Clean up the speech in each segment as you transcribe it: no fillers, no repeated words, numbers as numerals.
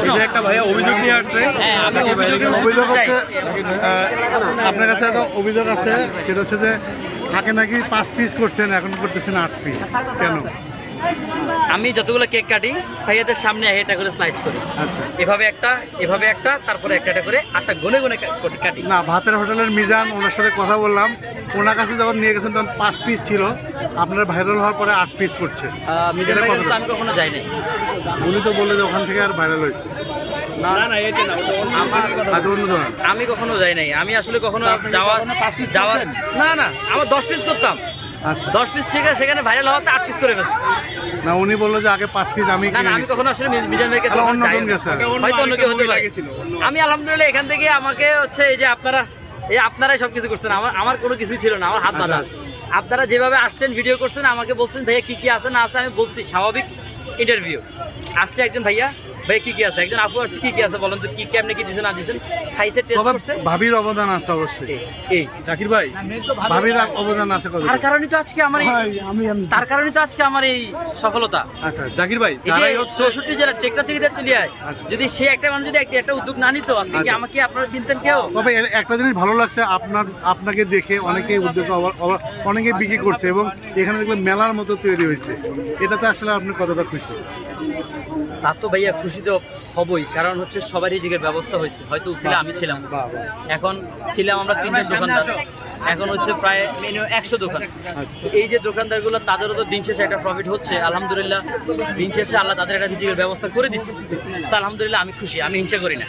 প্রশ্ন একটা ভাইয়া অভিযোগ নিয়ে আসছে। হ্যাঁ, আমি অভিযোগ হচ্ছে চাই। আপনার কাছে একটা অভিযোগ আছে, সেটা হচ্ছে যে আগে নাকি 5 পিস করছেন, এখন করতেছেন 8 পিস, কেন? আমি যতগুলো কেক কাটি ভাইয়াদের সামনে এটা করে স্লাইস করি, আচ্ছা, এভাবে একটা তারপরে একটা করে আটটা গনে গনে কাটি। না ভাতের হোটেলের মিজান, ওনার সাথে কথা বললাম, ওনার কাছে যখন নিয়ে গেছেন তখন 5 পিস ছিল, আপনারা ভাইরাল হওয়ার পরে 8 পিস করছে। মিজান এটা ভাই কতটা? তো আমি কখনো যাই নাই। উনি তো বললে যে ওখান থেকে আর ভাইরাল হয়েছে। না না এটা না, ওটা অন্য আমার আচ্ছা, অন্য ধরনের। আমি কখনো যাই নাই, আমি আসলে কখনো আপনি যাওয়া কখনো 5 piece যাওয়া করছেন? না আমার 10 পিস করতাম, আচ্ছা, 10 পিস সেখানে ভাইরাল হওয়াতে 8 পিস করে ফেলছি। না উনি বললো যে আগে 5 পিস আমি না কিনে আমি নিচ্ছি। কখনো আসলে মিজান ভাইয়ের কাছে তাহলে কখনো অন্য যাই জন না। গেছে আগে। হয়তো অন্য কেউ হতে পারে। লাগেছিল, আমি আলহামদুলিল্লাহ এখান থেকে আমাকে হচ্ছে এই যে আপনারাই সবকিছু করছেন, আমার কোনো কিছু ছিল না, আমার হাত বাঁধা। আপনারা যেভাবে আসছেন ভিডিও করছেন, আমাকে বলছেন ভাইয়া কি আছে না আছে, আমি বলছি স্বাভাবিক ইন্টারভিউ। আসছে একজন ভাইয়া কি আছে, একজন আপু আসছে কি আছে বলেন তো, কি কেমনে কি দিছে না দিছেন, খাইছে টেস্ট তবে করছে। ভাবির অবদান আছে অবশ্যই, এই জাকির ভাই ভাবির অবদান আছে কত? তার কারণে তো আজকে আমার তার কারণে তো আজকে আমার এই সফলতা। আচ্ছা, আচ্ছা, জাকির ভাই এই যে যারাই হচ্ছে 64 জেলা টেকটা থেকে তেতুলিয়ায় আচ্ছা। যদি সে একটা মানুষ যদি একটা উদ্যোগ না নিত, আজকে কি আচ্ছা। আমাকে আপনারা চিনতেন কেউ? তবে একটা জিনিস ভালো লাগছে, আপনাকে দেখে অনেকেই উদ্যোগ অনেকেই বিক্রি করছে এবং এখানে দেখলাম মেলার মতো তৈরি হয়েছে, এটাতে আসলে আপনি কতটা খুশি? তা তো ভাইয়া খুশি তো হবই, কারণ হচ্ছে সবারই রিজিকের ব্যবস্থা হয়েছে। হয়তো ছিল আমি ছিলাম, এখন ছিলাম আমরা 3জন দোকানদার, এখন হচ্ছে প্রায় মিনিমাম 100 দোকান। তো এই যে দোকানদারগুলো তাদেরও তো দিন শেষে একটা প্রফিট হচ্ছে আলহামদুলিল্লাহ। দিন শেষে আল্লাহ তাদের একটা রিজিকের ব্যবস্থা করে দিচ্ছে। তো আলহামদুলিল্লাহ আমি খুশি, আমি হিংসা করি না।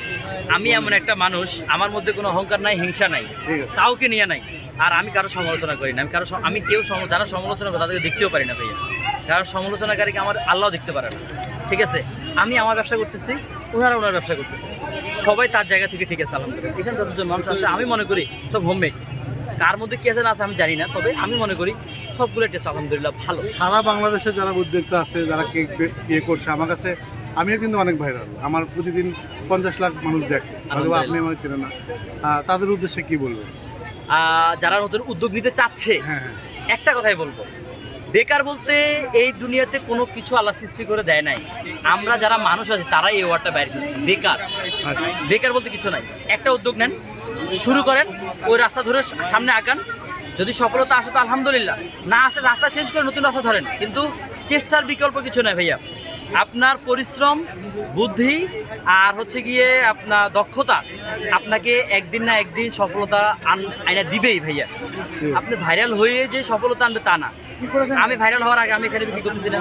আমি এমন একটা মানুষ, আমার মধ্যে কোনো অহংকার নাই, হিংসা নাই, ঠিক আছে। কাউকে নিয়ে নাই। আর আমি কারো সমালোচনা করি না, আমি কেউ যারা সমালোচনা করে তাদেরকে দেখতেও পারি না ভাইয়া। কারণ সমালোচনাকারীকে আমার আল্লাহ দেখতে পারে না, ঠিক আছে? আমি আমার ব্যবসা করতেছি, ওনারা ওনার ব্যবসা করতেছে, সবাই তার জায়গা থেকে ঠিক আছে আলহামদুলিল্লাহ। এখানে যতজন মানুষ আসে আমি মনে করি সব হোমমেড, কার মধ্যে কি আছে না আছে আমি জানি না, তবে আমি মনে করি সবগুলো টেস্ট আলহামদুলিল্লাহ ভালো। সারা বাংলাদেশে যারা উদ্যোক্তা আছে, যারা কেক ইয়ে করছে, আমার কাছে আমিও কিন্তু অনেক ভাইরাল, আমার প্রতিদিন 50 লাখ মানুষ দেখে, হয়তো আপনি আমার চেনেন না, তাদের উদ্দেশ্যে কি বলবেন? যারা নতুন উদ্যোগ নিতে চাচ্ছে, হ্যাঁ, হ্যাঁ, একটা কথাই বলবো, বেকার বলতে এই দুনিয়াতে কোনো কিছু আল্লাহ সৃষ্টি করে দেয় নাই। আমরা যারা মানুষ আছি তারাই এই ওয়ার্ডটা বাইর করছি, বেকার। আচ্ছা, বেকার বলতে কিছু নাই, একটা উদ্যোগ নেন, শুরু করেন, ওই রাস্তা ধরে সামনে আগান। যদি সফলতা আসে তো আলহামদুলিল্লাহ, না আসে রাস্তা চেঞ্জ করে নতুন রাস্তা ধরেন, কিন্তু চেষ্টার বিকল্প কিছু নাই ভাইয়া। আপনার পরিশ্রম, বুদ্ধি আর হচ্ছে গিয়ে আপনার দক্ষতা আপনাকে একদিন না একদিন সফলতা আইনা দিবেই ভাইয়া। আপনি ভাইরাল হয়ে যে সফলতা আনবে তা না। আমি ভাইরাল হওয়ার আগে আমি এখানে বিক্রি করতেছিলাম,